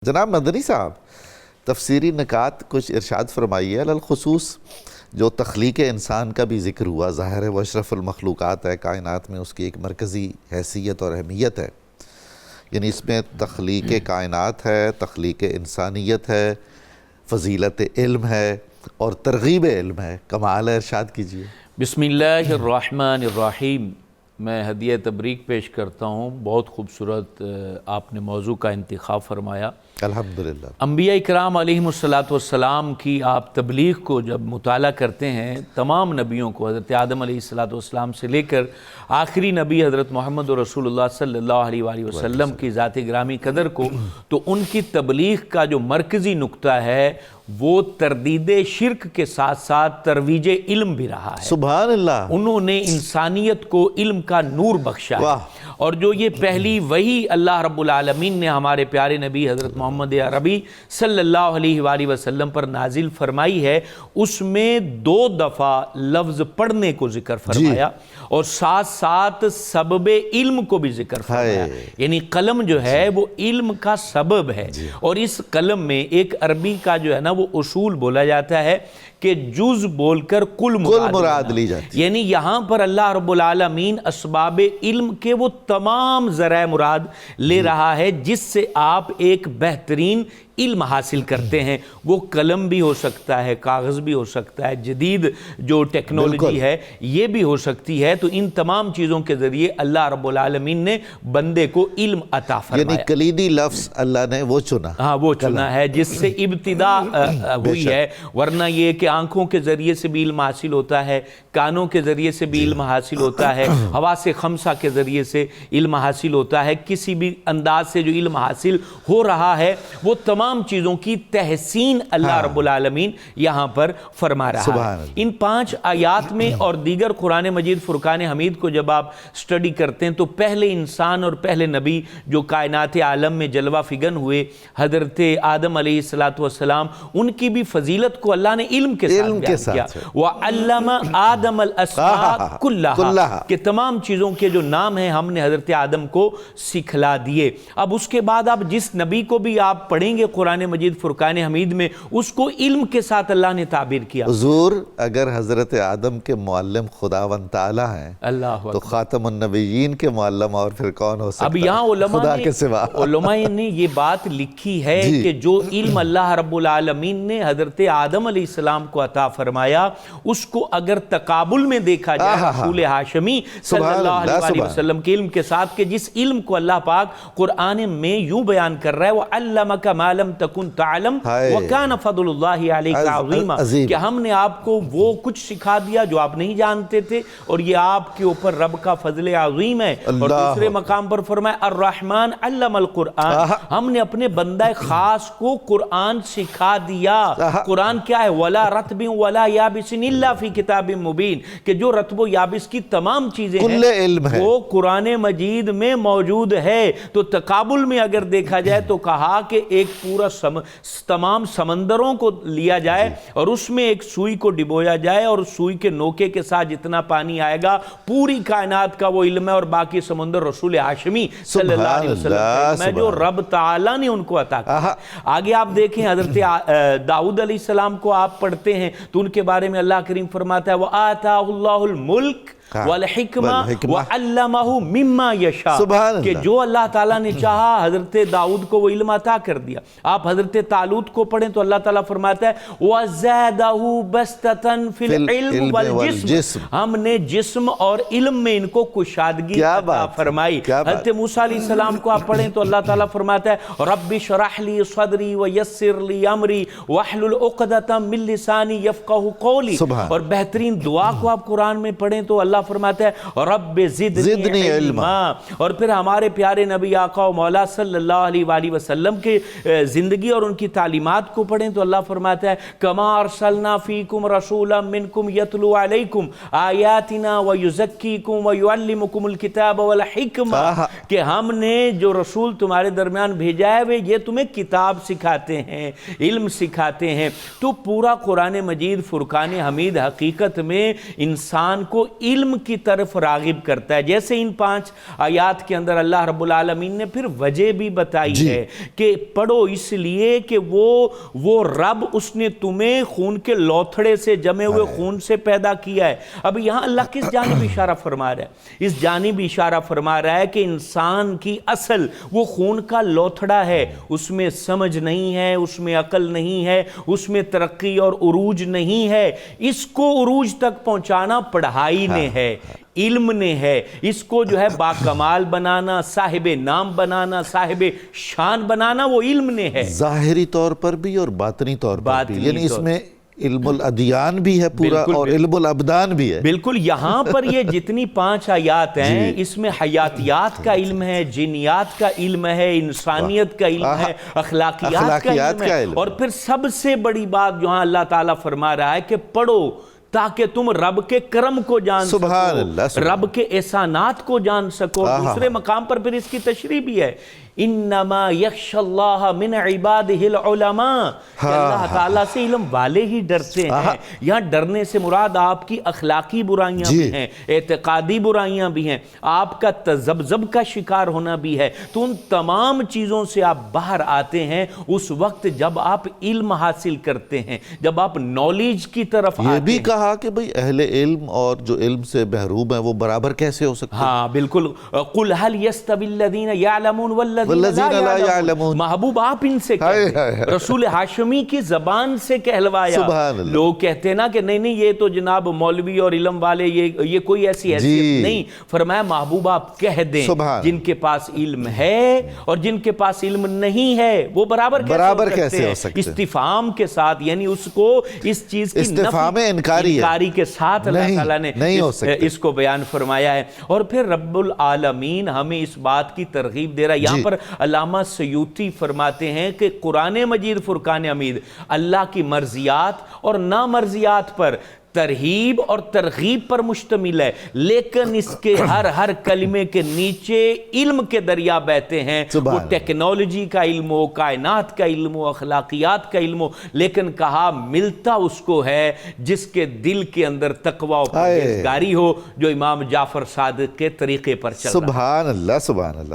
جناب مدنی صاحب، تفسیری نکات کچھ ارشاد فرمائیے الخصوص جو تخلیق انسان کا بھی ذکر ہوا۔ ظاہر ہے وہ اشرف المخلوقات ہے، کائنات میں اس کی ایک مرکزی حیثیت اور اہمیت ہے، یعنی اس میں تخلیق کائنات ہے، تخلیق انسانیت ہے، فضیلت علم ہے اور ترغیب علم ہے۔ کمال ہے، ارشاد کیجیے۔ بسم اللہ الرحمن الرحیم۔ میں ہدیہ تبریک پیش کرتا ہوں۔ بہت خوبصورت آپ نے موضوع کا انتخاب فرمایا۔ الحمدللہ۔ انبیاء اکرام علیہم السلام کی آپ تبلیغ کو جب مطالعہ کرتے ہیں، تمام نبیوں کو حضرت آدم علیہ السلام سے لے کر آخری نبی حضرت محمد رسول اللہ صلی اللہ علیہ وآلہ وسلم کی ذات گرامی قدر کو، تو ان کی تبلیغ کا جو مرکزی نقطہ ہے وہ تردید شرک کے ساتھ ساتھ ترویج علم بھی رہا ہے۔ سبحان اللہ۔ انہوں نے انسانیت کو علم کا نور بخشا ہے، اور جو یہ پہلی وحی اللہ رب العالمین نے ہمارے پیارے نبی حضرت محمد عربی صلی اللہ علیہ وآلہ وسلم پر نازل فرمائی ہے، اس میں 2 دفعہ لفظ پڑھنے کو ذکر فرمایا اور ساتھ ساتھ سبب علم کو بھی ذکر فرمایا۔ یعنی قلم جو ہے وہ علم کا سبب ہے، اور اس قلم میں ایک عربی کا جو ہے نا وہ اصول بولا جاتا ہے کہ جز بول کر کل مراد لی جاتی، یعنی یہاں پر اللہ رب العالمین اسباب علم کے وہ تمام ذرائع مراد لے رہا ہے جس سے آپ ایک بہترین علم حاصل کرتے ہیں۔ وہ قلم بھی ہو سکتا ہے، کاغذ بھی ہو سکتا ہے، جدید جو ٹیکنالوجی ہے یہ بھی ہو سکتی ہے۔ تو ان تمام چیزوں کے ذریعے اللہ رب العالمین نے بندے کو علم عطا فرمایا۔ یعنی کلیدی لفظ اللہ نے وہ چنا، ہاں وہ چنا ہے جس سے ابتدا ہوئی ہے، ورنہ یہ کہ آنکھوں کے ذریعے سے بھی علم حاصل ہوتا ہے، کانوں کے ذریعے سے بھی علم حاصل ہوتا ہے، حواس خمسہ کے ذریعے سے علم حاصل ہوتا ہے۔ کسی بھی انداز سے جو علم حاصل ہو رہا ہے وہ تمام چیزوں کی تحسین اللہ رب العالمین یہاں پر فرما رہا ہے۔ ان 5 آیات میں اور دیگر قرآن مجید فرقان حمید کو جب آپ سٹڈی کرتے ہیں تو پہلے انسان اور پہلے نبی جو کائنات عالم میں جلوہ فگن ہوئے حضرت آدم علیہ السلام، ان کی بھی فضیلت کو اللہ نے علم کے ساتھ بیان کیا۔ وَعَلَّمَ آدَمَ الْأَسْمَاءَ كُلَّهَا، کہ تمام چیزوں کے جو نام ہیں ہم نے حضرت آدم کو سکھلا دیے۔ اب اس کے بعد آپ جس نبی کو بھی آپ پڑھیں گے قرآن مجید فرقان حمید میں، اس کو علم کے ساتھ اللہ نے تعبیر کیا۔ حضور اگر حضرت آدم کے معلم خداوند تعالیٰ ہیں تو خاتم النبیین کے معلم اور پھر کون ہو سکتا ہے؟ اب یہاں خدا کے سوا علماء نے یہ بات لکھی ہے کہ جو علم اللہ رب العالمین نے حضرت آدم علیہ السلام کو عطا فرمایا، اس کو اگر تقابل میں دیکھا جائے رسول ہاشمی صلی اللہ علیہ وسلم کے علم کے ساتھ، کہ جس علم کو اللہ پاک قرآن میں یوں بیان کر رہا ہے وَعَلَّمَكَ مَا لَمْ تَكُنْ تَعْلَمْ وَكَانَ فَضْلُ اللَّهِ عَلَيْكَ عَظِيمًا، کہ ہم نے آپ کو وہ کچھ سکھا دیا جو آپ نہیں جانتے تھے، اور یہ آپ کے اوپر رب کا فضل عظیم ہے۔ اور دوسرے مقام پر فرمایا الرحمن علم القرآن، ہم نے اپنے بندہ خاص کو قرآن سکھا دیا۔ قرآن کیا ہے؟ وَلَا رَتْبٍ وَلَا يَابِسٍ إِلَّا فِي كِتَابٍ مُبِينٍ، کہ جو رتب و یابس کی تمام چیزیں ہیں وہ قرآن مجید میں موجود ہے۔ تو تقابل میں اگر دیکھا جائے تو کہا کہ ایک پورا تمام سمندروں کو لیا جائے اور اس میں ایک سوئی کو ڈبویا جائے، اور سوئی کے نوکے کے ساتھ جتنا پانی آئے گا پوری کائنات کا وہ علم ہے، اور باقی سمندر رسول ہاشمی صلی اللہ علیہ وسلم میں جو رب تعالیٰ نے ان کو عطا کیا۔ آگے آپ دیکھیں حضرت داؤد علیہ السلام کو آپ پڑھتے ہیں تو ان کے بارے میں اللہ کریم فرماتا ہے وَآتَاهُ اللَّهُ الْمُلْكَ وَالْحِكْمَةَ وَعَلَّمَهُ مِمَّا يَشَاءُ، کہ جو اللہ تعالیٰ نے چاہا حضرت داؤد کو وہ علم عطا کر دیا۔ آپ حضرت طالوت کو پڑھیں تو اللہ تعالیٰ فرماتا ہے وَزَادَهُ بَسْطَةً فِي الْعِلْمِ وَالْجِسْمِ، ہم نے جسم اور علم میں ان کو کشادگی عطا فرمائی۔ حضرت موسیٰ علیہ السلام کو آپ پڑھیں تو اللہ تعالیٰ فرماتا ہے رَبِّ اشْرَحْ لِي صَدْرِي وَيَسِّرْ لِي أَمْرِي وَاحْلُلْ عُقْدَةً مِّن لِّسَانِي يَفْقَهُوا قَوْلِي، اور بہترین دعا کو آپ قرآن میں پڑھیں تو اللہ فرماتا ہے رب زدنی علما۔ اور پھر ہمارے پیارے نبی آقا و مولا صلی اللہ علیہ وآلہ وسلم کے زندگی اور ان کی تعلیمات کو پڑھیں تو اللہ فرماتا ہے کما ارسلنا فیکم رسولا منکم یتلو علیکم آیاتنا ویزکیکم ویعلمکم الکتاب والحکمہ، کہ ہم نے جو رسول تمہارے درمیان بھیجا ہے وہ یہ تمہیں کتاب سکھاتے ہیں، علم سکھاتے ہیں۔ تو پورا قرآن مجید فرقان حمید حقیقت میں انسان کو علم علم کی طرف راغب کرتا ہے. جیسے ان 5 آیات کے اندر اللہ رب العالمین نے پھر وجہ بھی بتائی ہے کہ پڑھو اس لیے کہ وہ رب اس نے تمہیں خون کے لوتھڑے سے جمے ہوئے خون سے پیدا کیا ہے. اب یہاں اللہ کس جانب اشارہ فرما رہا ہے؟ اس جانب اشارہ فرما رہا ہے کہ انسان کی اصل وہ خون کا لوتھڑا ہے، اس میں سمجھ نہیں ہے، اس میں عقل نہیں ہے، اس میں ترقی اور عروج نہیں ہے. اس کو عروج تک پہنچانا پڑھائی نے ہے، علم نے ہے. اس کو جو ہے باکمال بنانا، صاحب نام بنانا، صاحب شان بنانا وہ علم نے ہے، ظاہری طور پر بھی اور باطنی طور پر بھی. یعنی اس میں علم الادیان بھی ہے پورا اور علم الابدان بھی ہے. بالکل. یہاں پر یہ جتنی 5 آیات ہیں اس میں حیاتیات کا علم ہے، جنیات کا علم ہے، انسانیت کا علم ہے، اخلاقیات کا علم ہے. اور پھر سب سے بڑی بات جہاں اللہ تعالیٰ فرما رہا ہے کہ پڑھو تاکہ تم رب کے کرم کو جان سکو، رب کے احسانات کو جان سکو. دوسرے مقام پر پھر اس کی تشریح بھی ہے، انما یخشى اللہ من عباده العلماء، کہ اللہ تعالیٰ سے علم والے ہی ڈرتے ہیں. یہاں ڈرنے سے مراد آپ کی اخلاقی برائیاں بھی ہیں، اعتقادی برائیاں بھی ہیں، آپ کا تذبذب کا شکار ہونا بھی ہے. تو ان تمام چیزوں سے آپ باہر آتے ہیں اس وقت جب آپ علم حاصل کرتے ہیں، جب آپ نالج کی طرف آتے ہیں. یہ بھی کہا کہ بھئی اہل علم اور جو علم سے محروم ہیں وہ برابر کیسے ہو سکتے ہیں؟ ہاں بالکل. قل هل يستوي الذين يعلمون والذين لا يعلمون. محبوب آپ ان سے کہتے ہیں، رسول ہاشمی کی زبان سے کہلوایا. لوگ کہتے ہیں نا کہ نہیں یہ تو جناب مولوی اور علم والے، یہ کوئی ایسی حیثیت نہیں. فرمایا محبوب آپ کہہ دیں جن کے پاس علم ہے اور جن کے پاس علم نہیں ہے وہ برابر کیسے ہو سکتے ہیں؟ استفہام کے ساتھ، یعنی اس کو اس چیز کی استفہام انکاری کے ساتھ اللہ تعالیٰ نے اس کو بیان فرمایا ہے. اور پھر رب العالمین ہمیں اس بات کی ترغیب دے رہا ہے. یہاں پر علامہ سیوطی فرماتے ہیں کہ قرآن مجید فرقان حمید اللہ کی مرضیات اور نامرضیات پر ترہیب اور ترغیب پر مشتمل ہے، لیکن اس کے ہر کلمے کے نیچے علم کے دریا بہتے ہیں. وہ ٹیکنالوجی کا علم ہو، کائنات کا علم ہو، اخلاقیات کا علم ہو، لیکن کہا ملتا اس کو ہے جس کے دل کے اندر تقوی و پرہیزگاری ہو، جو امام جعفر صادق کے طریقے پر چل رہا ہے. سبحان اللہ، سبحان اللہ.